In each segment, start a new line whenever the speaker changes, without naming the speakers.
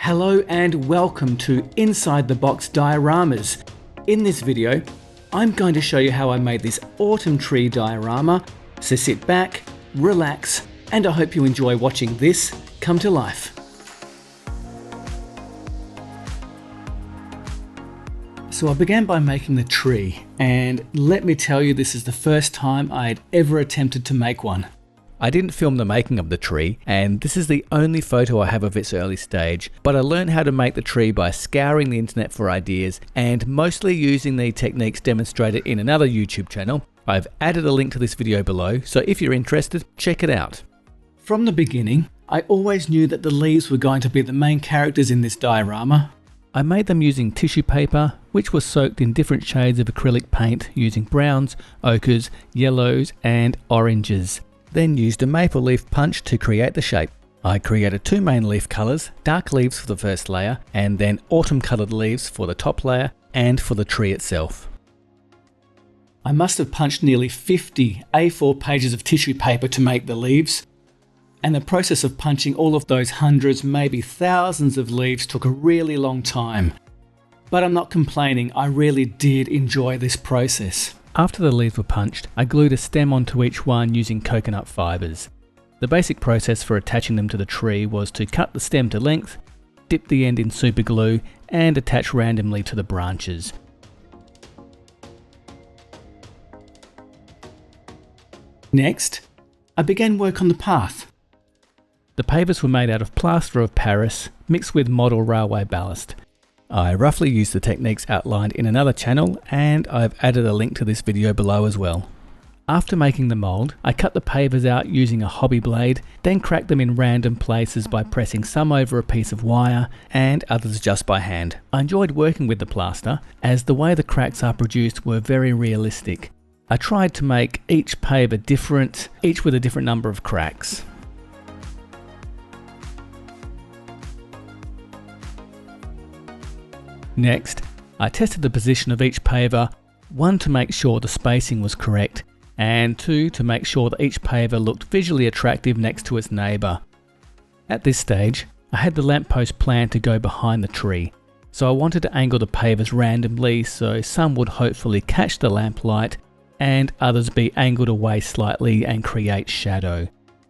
Hello and welcome to Inside the Box Dioramas. In this video, I'm going to show you how I made this autumn tree diorama, so sit back, relax, and I hope you enjoy watching this come to life. So I began by making the tree, and let me tell you, this is the first time I had ever attempted to make one. I didn't film the making of the tree, and this is the only photo I have of its early stage, but I learned how to make the tree by scouring the internet for ideas and mostly using the techniques demonstrated in another YouTube channel. I've added a link to this video below, so if you're interested, check it out. From the beginning, I always knew that the leaves were going to be the main characters in this diorama. I made them using tissue paper, which was soaked in different shades of acrylic paint using browns, ochres, yellows and oranges. Then used a maple leaf punch to create the shape. I created two main leaf colours, dark leaves for the first layer and then autumn coloured leaves for the top layer and for the tree itself. I must have punched nearly 50 A4 pages of tissue paper to make the leaves. And the process of punching all of those hundreds, maybe thousands of leaves took a really long time. But I'm not complaining, I really did enjoy this process. After the leaves were punched, I glued a stem onto each one using coconut fibres. The basic process for attaching them to the tree was to cut the stem to length, dip the end in super glue and attach randomly to the branches. Next, I began work on the path. The pavers were made out of plaster of Paris mixed with model railway ballast. I roughly used the techniques outlined in another channel and I've added a link to this video below as well. After making the mould, I cut the pavers out using a hobby blade, then cracked them in random places by pressing some over a piece of wire and others just by hand. I enjoyed working with the plaster as the way the cracks are produced were very realistic. I tried to make each paver different, each with a different number of cracks. Next, I tested the position of each paver, 1 to make sure the spacing was correct, and 2 to make sure that each paver looked visually attractive next to its neighbour. At this stage, I had the lamppost planned to go behind the tree, so I wanted to angle the pavers randomly so some would hopefully catch the lamplight and others be angled away slightly and create shadow.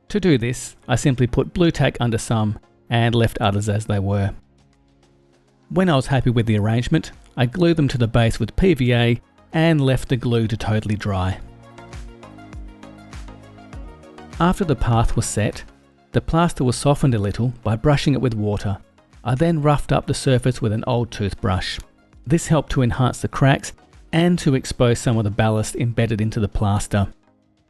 To do this, I simply put blue tack under some and left others as they were. When I was happy with the arrangement, I glued them to the base with PVA and left the glue to totally dry. After the path was set, the plaster was softened a little by brushing it with water. I then roughed up the surface with an old toothbrush. This helped to enhance the cracks and to expose some of the ballast embedded into the plaster.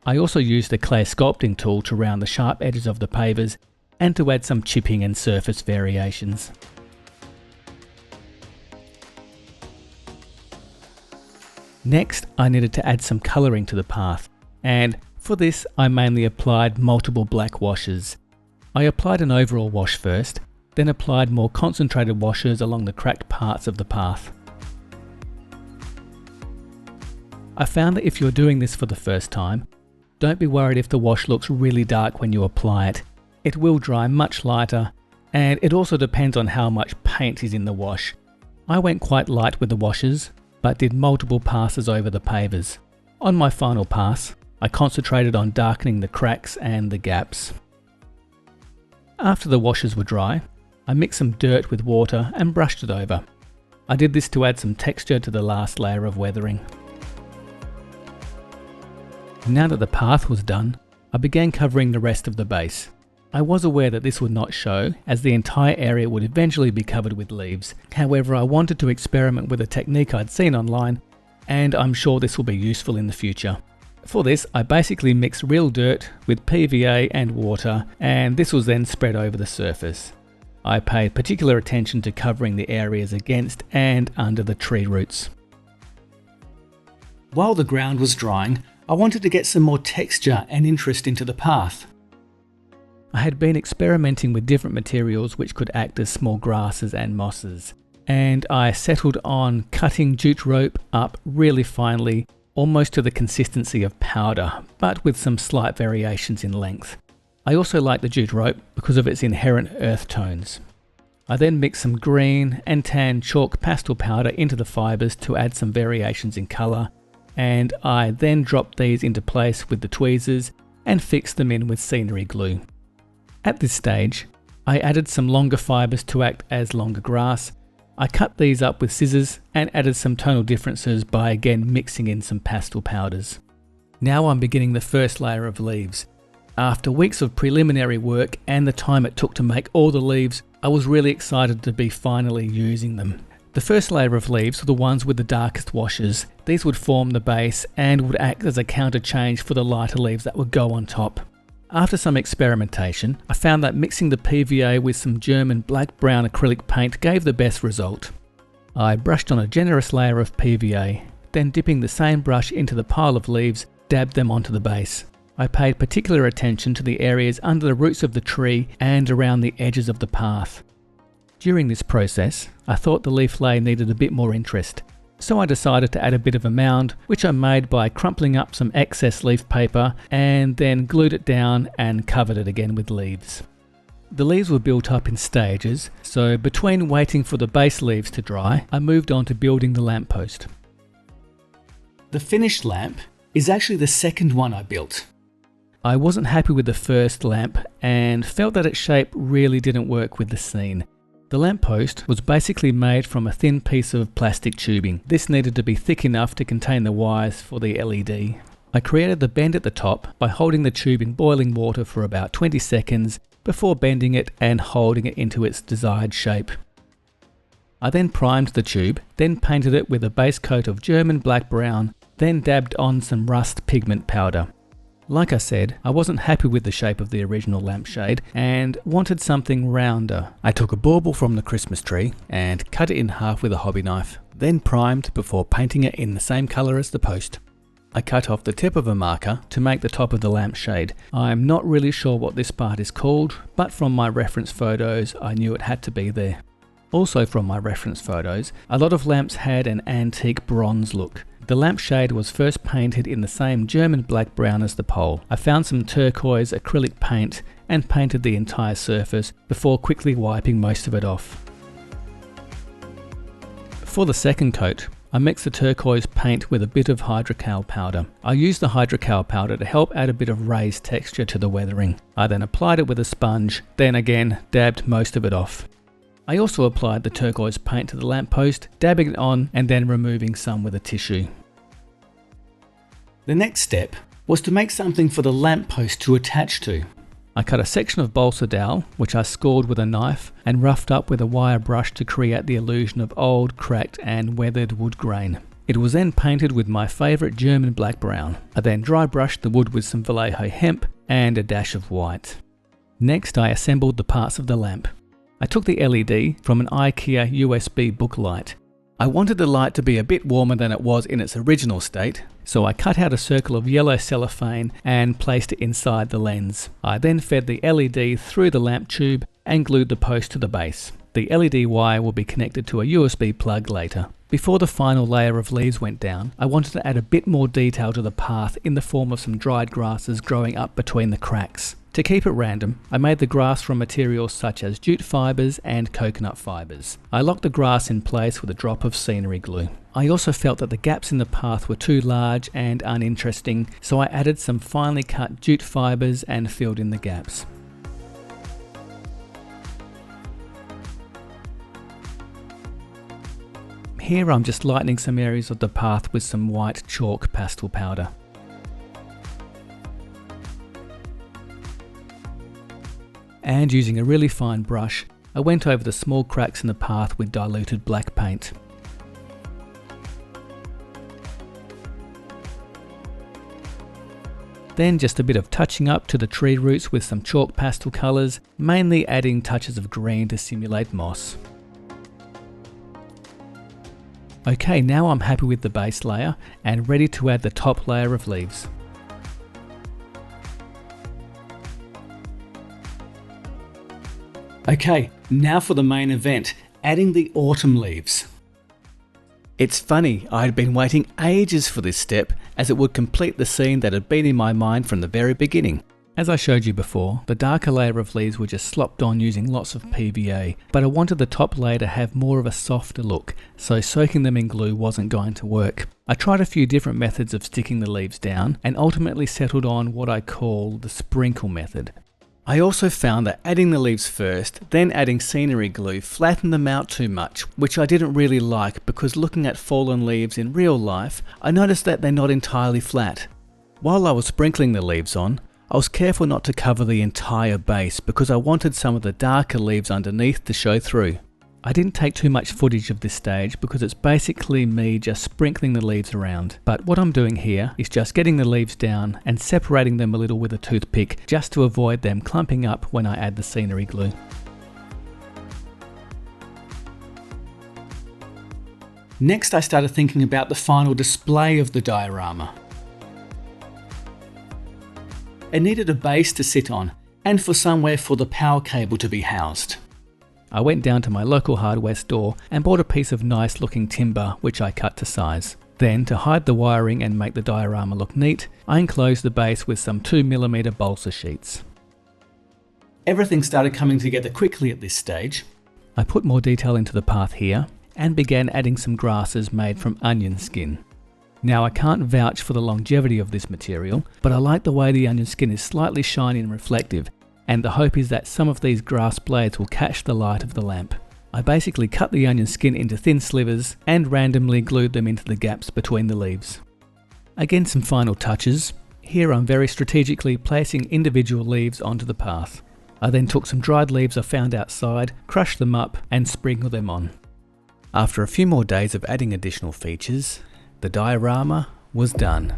I also used a clay sculpting tool to round the sharp edges of the pavers and to add some chipping and surface variations. Next, I needed to add some colouring to the path, and for this I mainly applied multiple black washes. I applied an overall wash first, then applied more concentrated washes along the cracked parts of the path. I found that if you're doing this for the first time, don't be worried if the wash looks really dark when you apply it. It will dry much lighter, and it also depends on how much paint is in the wash. I went quite light with the washes, but did multiple passes over the pavers. On my final pass, I concentrated on darkening the cracks and the gaps. After the washes were dry, I mixed some dirt with water and brushed it over. I did this to add some texture to the last layer of weathering. Now that the path was done, I began covering the rest of the base. I was aware that this would not show, as the entire area would eventually be covered with leaves. However, I wanted to experiment with a technique I'd seen online, and I'm sure this will be useful in the future. For this, I basically mixed real dirt with PVA and water, and this was then spread over the surface. I paid particular attention to covering the areas against and under the tree roots. While the ground was drying, I wanted to get some more texture and interest into the path. I had been experimenting with different materials which could act as small grasses and mosses, and I settled on cutting jute rope up really finely, almost to the consistency of powder, but with some slight variations in length. I also like the jute rope because of its inherent earth tones. I then mixed some green and tan chalk pastel powder into the fibres to add some variations in colour, and I then dropped these into place with the tweezers and fixed them in with scenery glue. At this stage, I added some longer fibres to act as longer grass. I cut these up with scissors and added some tonal differences by again mixing in some pastel powders. Now I'm beginning the first layer of leaves. After weeks of preliminary work and the time it took to make all the leaves, I was really excited to be finally using them. The first layer of leaves were the ones with the darkest washes. These would form the base and would act as a counter change for the lighter leaves that would go on top. After some experimentation, I found that mixing the PVA with some German black-brown acrylic paint gave the best result. I brushed on a generous layer of PVA, then dipping the same brush into the pile of leaves, dabbed them onto the base. I paid particular attention to the areas under the roots of the tree and around the edges of the path. During this process, I thought the leaf lay needed a bit more interest, so I decided to add a bit of a mound, which I made by crumpling up some excess leaf paper and then glued it down and covered it again with leaves. The leaves were built up in stages, so between waiting for the base leaves to dry, I moved on to building the lamppost. The finished lamp is actually the second one I built. I wasn't happy with the first lamp and felt that its shape really didn't work with the scene. The lamppost was basically made from a thin piece of plastic tubing. This needed to be thick enough to contain the wires for the LED. I created the bend at the top by holding the tube in boiling water for about 20 seconds before bending it and holding it into its desired shape. I then primed the tube, then painted it with a base coat of German black-brown, then dabbed on some rust pigment powder. Like I said, I wasn't happy with the shape of the original lampshade and wanted something rounder. I took a bauble from the Christmas tree and cut it in half with a hobby knife, then primed before painting it in the same colour as the post. I cut off the tip of a marker to make the top of the lampshade. I'm not really sure what this part is called, but from my reference photos I knew it had to be there. Also from my reference photos, a lot of lamps had an antique bronze look. The lampshade was first painted in the same German black-brown as the pole. I found some turquoise acrylic paint and painted the entire surface before quickly wiping most of it off. For the second coat, I mixed the turquoise paint with a bit of hydrocal powder. I used the hydrocal powder to help add a bit of raised texture to the weathering. I then applied it with a sponge, then again dabbed most of it off. I also applied the turquoise paint to the lamppost, dabbing it on and then removing some with a tissue. The next step was to make something for the lamppost to attach to. I cut a section of balsa dowel, which I scored with a knife and roughed up with a wire brush to create the illusion of old, cracked and weathered wood grain. It was then painted with my favourite German black-brown. I then dry brushed the wood with some Vallejo hemp and a dash of white. Next I assembled the parts of the lamp. I took the LED from an IKEA USB book light. I wanted the light to be a bit warmer than it was in its original state, so I cut out a circle of yellow cellophane and placed it inside the lens. I then fed the LED through the lamp tube and glued the post to the base. The LED wire will be connected to a USB plug later. Before the final layer of leaves went down, I wanted to add a bit more detail to the path in the form of some dried grasses growing up between the cracks. To keep it random, I made the grass from materials such as jute fibres and coconut fibres. I locked the grass in place with a drop of scenery glue. I also felt that the gaps in the path were too large and uninteresting, so I added some finely cut jute fibres and filled in the gaps. Here I'm just lightening some areas of the path with some white chalk pastel powder. And using a really fine brush, I went over the small cracks in the path with diluted black paint. Then just a bit of touching up to the tree roots with some chalk pastel colours, mainly adding touches of green to simulate moss. Okay, now I'm happy with the base layer and ready to add the top layer of leaves. Okay, now for the main event, adding the autumn leaves. It's funny, I had been waiting ages for this step as it would complete the scene that had been in my mind from the very beginning. As I showed you before, the darker layer of leaves were just slopped on using lots of PVA, but I wanted the top layer to have more of a softer look, so soaking them in glue wasn't going to work. I tried a few different methods of sticking the leaves down, and ultimately settled on what I call the sprinkle method. I also found that adding the leaves first, then adding scenery glue flattened them out too much, which I didn't really like because looking at fallen leaves in real life, I noticed that they're not entirely flat. While I was sprinkling the leaves on, I was careful not to cover the entire base because I wanted some of the darker leaves underneath to show through. I didn't take too much footage of this stage because it's basically me just sprinkling the leaves around. But what I'm doing here is just getting the leaves down and separating them a little with a toothpick just to avoid them clumping up when I add the scenery glue. Next, I started thinking about the final display of the diorama. It needed a base to sit on, and for somewhere for the power cable to be housed. I went down to my local hardware store and bought a piece of nice looking timber which I cut to size. Then, to hide the wiring and make the diorama look neat, I enclosed the base with some 2mm balsa sheets. Everything started coming together quickly at this stage. I put more detail into the path here and began adding some grasses made from onion skin. Now, I can't vouch for the longevity of this material, but I like the way the onion skin is slightly shiny and reflective, and the hope is that some of these grass blades will catch the light of the lamp. I basically cut the onion skin into thin slivers and randomly glued them into the gaps between the leaves. Again, some final touches. Here I'm very strategically placing individual leaves onto the path. I then took some dried leaves I found outside, crushed them up and sprinkled them on. After a few more days of adding additional features, the diorama was done.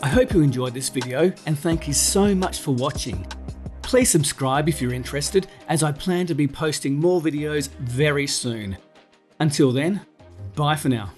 I hope you enjoyed this video and thank you so much for watching. Please subscribe if you're interested, as I plan to be posting more videos very soon. Until then, bye for now.